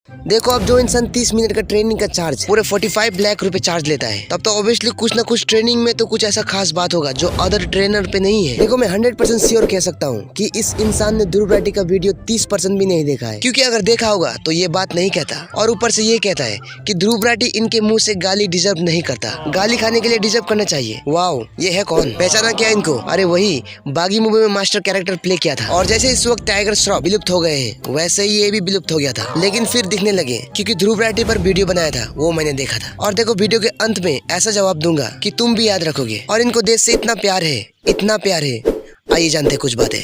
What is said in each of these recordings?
देखो अब जो इंसान 30 मिनट का ट्रेनिंग का चार्ज पूरे 45 लाख रुपए चार्ज लेता है, तब तो ऑब्वियसली कुछ ना कुछ ट्रेनिंग में तो कुछ ऐसा खास बात होगा जो अदर ट्रेनर पे नहीं है। देखो मैं 100% श्योर कह सकता हूँ कि इस इंसान ने ध्रुव राठी का वीडियो 30% भी नहीं देखा है, क्योंकि अगर देखा होगा तो ये बात नहीं कहता। और ऊपर से ये कहता है कि ध्रुव राठी इनके मुंह से गाली डिजर्व नहीं करता, गाली खाने के लिए डिजर्व करना चाहिए। वाओ, ये है कौन? पहचाना क्या इनको? अरे वही बागी मूवी में मास्टर कैरेक्टर प्ले किया था। और जैसे इस वक्त टाइगर श्रॉफ विलुप्त हो गए हैं, वैसे ही ये भी विलुप्त हो गया था, लेकिन फिर दिखने लगे क्योंकि ध्रुव राठी पर वीडियो बनाया था, वो मैंने देखा था। और देखो वीडियो के अंत में ऐसा जवाब दूंगा कि तुम भी याद रखोगे। और इनको देश से इतना प्यार है, इतना प्यार है। आइए जानते कुछ बातें।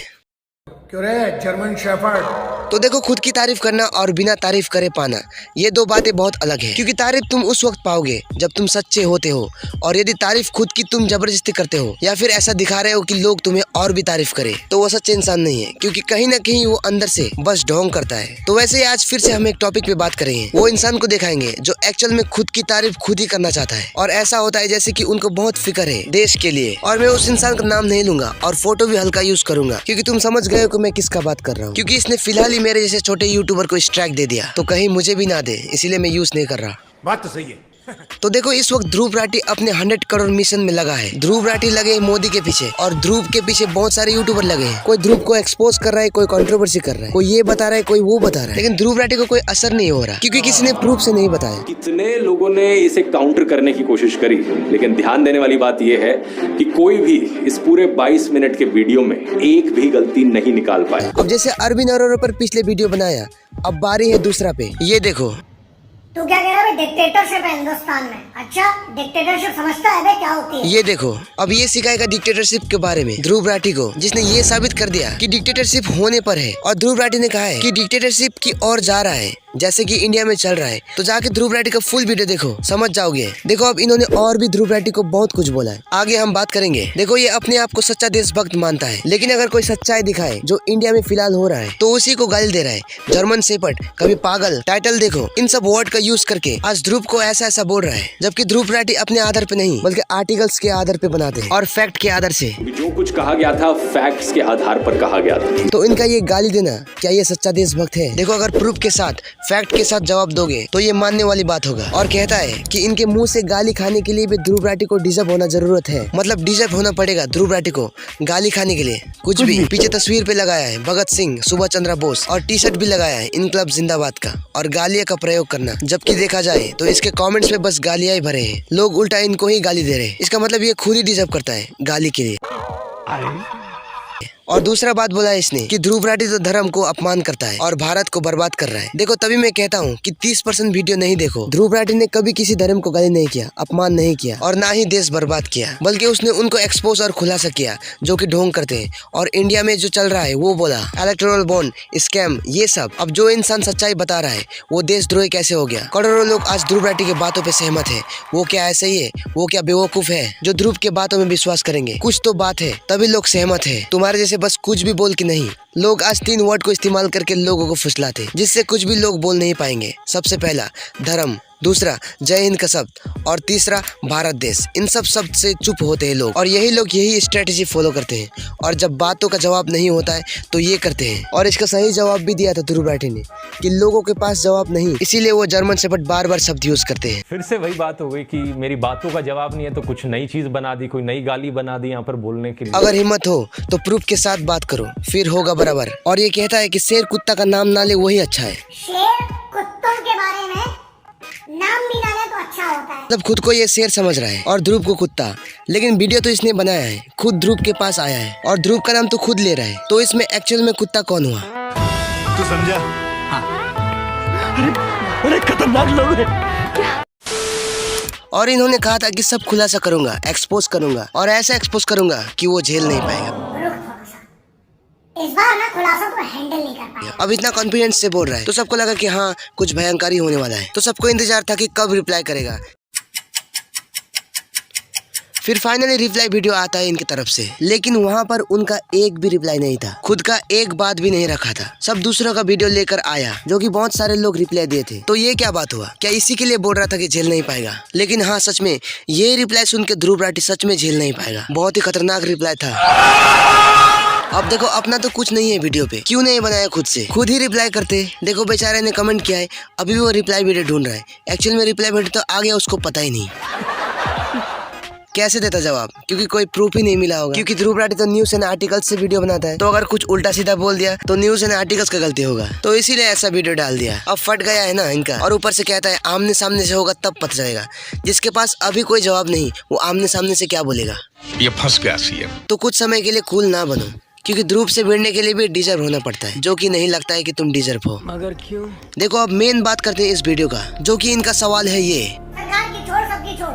क्यों रे जर्मन शेफर्ड? तो देखो खुद की तारीफ करना और बिना तारीफ करे पाना, ये दो बातें बहुत अलग है। क्योंकि तारीफ तुम उस वक्त पाओगे जब तुम सच्चे होते हो, और यदि तारीफ खुद की तुम जबरदस्ती करते हो या फिर ऐसा दिखा रहे हो कि लोग तुम्हें और भी तारीफ करें, तो वो सच्चे इंसान नहीं है, क्योंकि कहीं ना कहीं वो अंदर से बस ढोंग करता है। तो वैसे ही आज फिर से हम एक टॉपिक पे बात करेंगे, वो इंसान को दिखाएंगे जो एक्चुअल में खुद की तारीफ खुद ही करना चाहता है, और ऐसा होता है जैसे कि उनको बहुत फिक्र है देश के लिए। और मैं उस इंसान का नाम नहीं लूंगा और फोटो भी हल्का यूज करूंगा, क्योंकि तुम समझ गए हो कि मैं किसका बात कर रहा हूँ। क्योंकि इसने फिलहाल ही मेरे जैसे छोटे यूट्यूबर को स्ट्राइक दे दिया, तो कहीं मुझे भी ना दे, इसीलिए मैं यूज नहीं कर रहा। बात तो सही है। तो देखो इस वक्त ध्रुव राठी अपने 100 करोड़ मिशन में लगा है। ध्रुव राठी लगे मोदी के पीछे, और ध्रुव के पीछे बहुत सारे यूट्यूबर लगे हैं। कोई ध्रुव को एक्सपोज कर रहा है, कोई कंट्रोवर्सी कर रहा है, कोई ये बता रहा है, कोई वो बता रहा है, लेकिन ध्रुव राठी को कोई असर नहीं हो रहा, क्योंकि किसी ने प्रूफ से नहीं बताया। कितने लोगों ने इसे काउंटर करने की कोशिश करी, लेकिन ध्यान देने वाली बात यह है कि कोई भी इस पूरे 22 मिनट के वीडियो में एक भी गलती नहीं निकाल पाया। अब जैसे अरविंद अरोड़ा पर पिछले वीडियो बनाया, अब बारी है दूसरा पे। ये देखो तू क्या कह रहा है? डिक्टेटरशिप है हिंदुस्तान में। अच्छा, डिक्टेटरशिप समझता है बे क्या होती है? ये देखो अब ये सिखाएगा डिक्टेटरशिप के बारे में ध्रुव राठी को, जिसने ये साबित कर दिया कि डिक्टेटरशिप होने पर है। और ध्रुव राठी ने कहा है कि डिक्टेटरशिप की ओर जा रहा है, जैसे कि इंडिया में चल रहा है। तो जाके ध्रुव राठी का फुल वीडियो देखो, समझ जाओगे। देखो अब इन्होंने और भी ध्रुव राठी को बहुत कुछ बोला है, आगे हम बात करेंगे। देखो ये अपने आप को सच्चा देशभक्त मानता है, लेकिन अगर कोई सच्चाई दिखाए जो इंडिया में फिलहाल हो रहा है, तो उसी को गाली दे रहा है। जर्मन शेफर्ड, कभी पागल, टाइटल देखो, इन सब वर्ड का यूज करके आज ध्रुव को ऐसा ऐसा बोल रहा है, जबकि ध्रुव राठी अपने आधार पे नहीं बल्कि आर्टिकल्स के आधार पे बनाते हैं और फैक्ट के आधार से। जो कुछ कहा गया था फैक्ट्स के आधार पर कहा गया था। तो इनका ये गाली देना, क्या ये सच्चा देशभक्त है? देखो अगर प्रूफ के साथ, फैक्ट के साथ जवाब दोगे तो ये मानने वाली बात होगा। और कहता है कि इनके मुंह से गाली खाने के लिए भी ध्रुव राठी को डिजर्व होना जरूरत है, मतलब डिजर्व होना पड़ेगा ध्रुव राठी को गाली खाने के लिए कुछ भी। पीछे तस्वीर पे लगाया है भगत सिंह, सुभाष चंद्र बोस, और टी शर्ट भी लगाया है इनकलाब जिंदाबाद का, और गालियां का प्रयोग करना। जबकि देखा जाए तो इसके कमेंट्स में बस गालियां ही भरे हैं, लोग उल्टा इनको ही गाली दे रहे हैं। इसका मतलब ये खुद ही डिजर्व करता है गाली के लिए। और दूसरा बात बोला है इसने कि ध्रुव राठी तो धर्म को अपमान करता है और भारत को बर्बाद कर रहा है। देखो तभी मैं कहता हूँ कि 30% वीडियो नहीं देखो। ध्रुव राठी ने कभी किसी धर्म को गाली नहीं किया, अपमान नहीं किया, और ना ही देश बर्बाद किया, बल्कि उसने उनको एक्सपोज और खुलासा किया जो कि ढोंग करते हैं। और इंडिया में जो चल रहा है वो बोला, इलेक्टोरल बॉन्ड स्कैम, ये सब। अब जो इंसान सच्चाई बता रहा है वो देशद्रोही कैसे हो गया? करोड़ों लोग आज ध्रुव राठी की बातों पे सहमत है। वो क्या ऐसे ही है? वो क्या बेवकूफ है जो ध्रुव के बातों में विश्वास करेंगे? कुछ तो बात है तभी लोग सहमत है। तुम्हारे जैसे बस कुछ भी बोल के नहीं, लोग आज 3 वर्ड को इस्तेमाल करके लोगों को फुसलाते, जिससे कुछ भी लोग बोल नहीं पाएंगे। सबसे पहला धर्म, दूसरा जय हिंद का शब्द, और तीसरा भारत देश। इन सब शब्द से चुप होते हैं लोग, और यही लोग यही स्ट्रेटेजी फॉलो करते हैं। और जब बातों का जवाब नहीं होता है तो ये करते हैं। और इसका सही जवाब भी दिया था ध्रुव राठी ने कि लोगों के पास जवाब नहीं, इसीलिए वो जर्मन शेफर्ड बार बार शब्द यूज करते हैं। फिर से वही बात हो गई कि मेरी बातों का जवाब नहीं है तो कुछ नई चीज बना दी, कोई नई गाली बना दी यहाँ पर बोलने के लिए। अगर हिम्मत हो तो प्रूफ के साथ बात करो, फिर होगा बराबर। और ये कहता है कि शेर कुत्ता का नाम ना ले वही अच्छा है। शेर कुत्तों के बारे में नाम भी ना ले तो अच्छा होता है। मतलब खुद को ये शेर समझ रहा है और ध्रुव को कुत्ता, लेकिन वीडियो तो इसने बनाया है, खुद ध्रुव के पास आया है और ध्रुव का नाम तो खुद ले रहा है। तो इसमें एक्चुअल में कुत्ता कौन हुआ? तू समझा? अरे खतरनाक लोग हैं। और इन्होंने कहा था कि सब खुलासा करूंगा, एक्सपोज करूंगा, और ऐसा एक्सपोज करूंगा कि वो झेल नहीं पाएगा। रुक थोड़ा सा, इस बार ना खुलासा तो हैंडल नहीं कर पाया। अब इतना कॉन्फिडेंस से बोल रहा है तो सबको लगा कि हाँ कुछ भयंकरी होने वाला है। तो सबको इंतजार था कि कब रिप्लाई करेगा। फिर फाइनली रिप्लाई वीडियो आता है इनकी तरफ से, लेकिन वहाँ पर उनका एक भी रिप्लाई नहीं था, खुद का एक बात भी नहीं रखा था। सब दूसरों का वीडियो लेकर आया, जो कि बहुत सारे लोग रिप्लाई दिए थे। तो ये क्या बात हुआ? क्या इसी के लिए बोल रहा था कि झेल नहीं पाएगा? लेकिन हाँ सच में ये रिप्लाई सुन के ध्रुव राठी सच में झेल नहीं पाएगा। बहुत ही खतरनाक रिप्लाई था। अब देखो अपना तो कुछ नहीं है वीडियो पे, क्यों नहीं बनाया खुद से, खुद ही रिप्लाई करते। देखो बेचारे ने कमेंट किया है, अभी भी वो रिप्लाई वीडियो ढूंढ रहा है। एक्चुअली में रिप्लाई वीडियो तो आ गया, उसको पता ही नहीं कैसे देता जवाब, क्योंकि कोई प्रूफ ही नहीं मिला होगा। क्योंकि ध्रुव राठी तो न्यूज एंड आर्टिकल्स से वीडियो बनाता है, तो अगर कुछ उल्टा सीधा बोल दिया तो न्यूज एंड आर्टिकल्स का गलती होगा, तो इसीलिए ऐसा वीडियो डाल दिया। अब फट गया है ना इनका। और ऊपर से कहता है आमने सामने से होगा तब पता चलेगा। जिसके पास अभी कोई जवाब नहीं, वो आमने सामने से क्या बोलेगा। ये फंस गया सीएम। तो कुछ समय के लिए कूल ना बनो, क्योंकि ध्रुव से भिड़ने के लिए भी डिजर्व होना पड़ता है, जो कि नहीं लगता है कि तुम डिजर्व हो। मगर क्यों? देखो अब मेन बात करते हैं इस वीडियो का, जो कि इनका सवाल है ये, सरकार की छोड़ सबकी छोड़,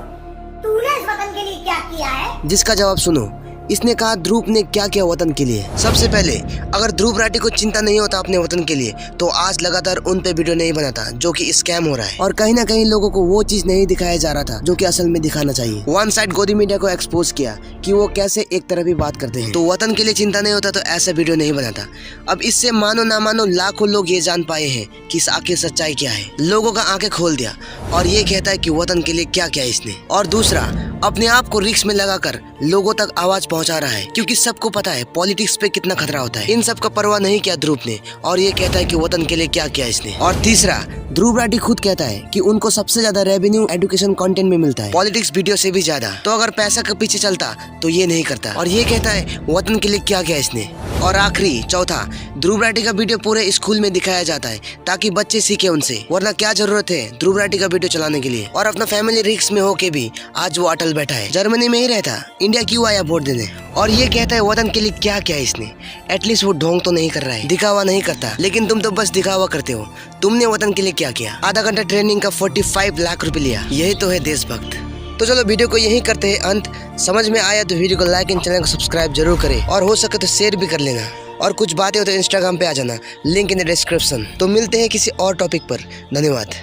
तूने इस वतन के लिए क्या किया है? जिसका जवाब सुनो। इसने कहा ध्रुव ने क्या किया वतन के लिए। सबसे पहले अगर ध्रुव राठी को चिंता नहीं होता अपने वतन के लिए, तो आज लगातार उन पे वीडियो नहीं बनाता, जो कि स्कैम हो रहा है। और कहीं ना कहीं लोगों को वो चीज नहीं दिखाया जा रहा था जो कि असल में दिखाना चाहिए। वन साइड गोदी मीडिया को एक्सपोज किया कि वो कैसे एक तरफ ही बात करते हैं। तो वतन के लिए चिंता नहीं होता तो ऐसा वीडियो नहीं बनाता। अब इससे मानो ना मानो लाखों लोग ये जान पाए हैं कि इस आखिर सच्चाई क्या है। लोगों का आंखें खोल दिया और ये कहता है कि वतन के लिए क्या किया इसने। और दूसरा, अपने आप को रिस्क में लगाकर लोगों तक आवाज पहुंचा रहा है, क्योंकि सबको पता है पॉलिटिक्स पे कितना खतरा होता है। इन सब का परवाह नहीं किया ध्रुव ने, और ये कहता है कि वतन के लिए क्या किया इसने। और तीसरा, ध्रुव राठी खुद कहता है कि उनको सबसे ज्यादा रेवेन्यू एजुकेशन कंटेंट में मिलता है, पॉलिटिक्स वीडियो से भी ज्यादा। तो अगर पैसा के पीछे चलता तो ये नहीं करता। और ये कहता है वतन के लिए क्या किया इसने। और आखिरी चौथा, ध्रुव राठी का वीडियो पूरे स्कूल में दिखाया जाता है ताकि बच्चे सीखे उनसे, वरना क्या जरूरत है ध्रुव राठी का वीडियो चलाने के लिए। और अपना फैमिली रिस्क में होके भी आज वो अटल बैठा है। जर्मनी में ही रहता, इंडिया क्यों आया वोट देने। और ये कहता है वतन के लिए क्या किया इसने। एटलीस्ट वो ढोंग तो नहीं कर रहा है, दिखावा नहीं करता। लेकिन तुम तो बस दिखावा करते हो। तुमने वतन के लिए क्या किया? आधा घंटा ट्रेनिंग का 45 लाख रुपए लिया। यही तो है देशभक्त। तो चलो वीडियो को यही करते हैं अंत। समझ में आया तो वीडियो को लाइक एंड चैनल को सब्सक्राइब जरूर करें, और हो सके तो शेयर भी कर लेना। और कुछ बातें हो तो इंस्टाग्राम पे आ जाना, लिंक इन द डिस्क्रिप्शन। तो मिलते हैं किसी और टॉपिक पर। धन्यवाद।